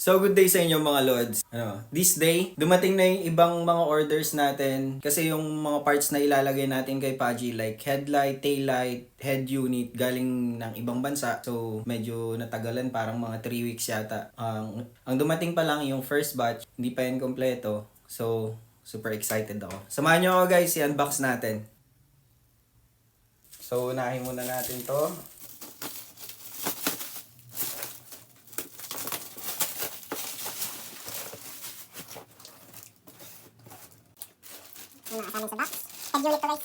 So good day sa inyo mga lords. This day, dumating na yung ibang mga orders natin kasi yung mga parts na ilalagay natin kay Paji like headlight, taillight, head unit galing ng ibang bansa. So medyo natagalan, parang mga 3 weeks yata. Ang dumating pa lang yung first batch, hindi pa yan kompleto. So super excited ako. Samahan nyo ako guys, i-unbox natin. So unahin muna natin to. Yung mga kasama sa box. Head unit to guys.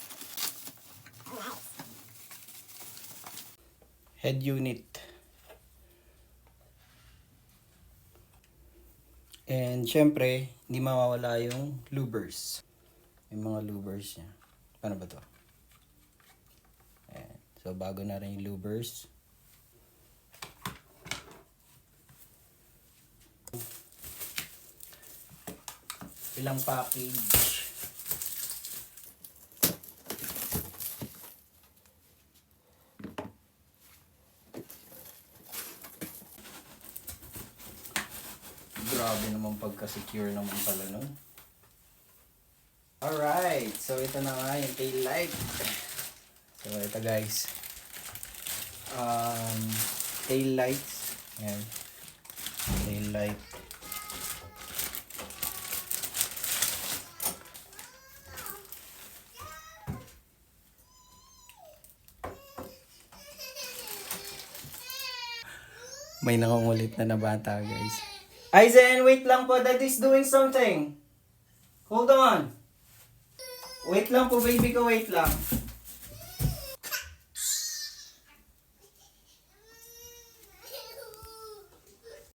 Oh, nice. Head unit. And syempre, hindi mawawala yung louvers. Yung mga louvers niya. Paano ba to? Ayan. So bago na rin yung louvers. Ilang package. Grabe naman pagka-secure naman pala nun. Alright, so ito na nga yung tail light. So ito guys. Tail lights. Ayan. Tail light. May nakungulit na bata guys. Aizen, wait lang po. Daddy's doing something. Hold on. Wait lang po, baby ko. Wait lang.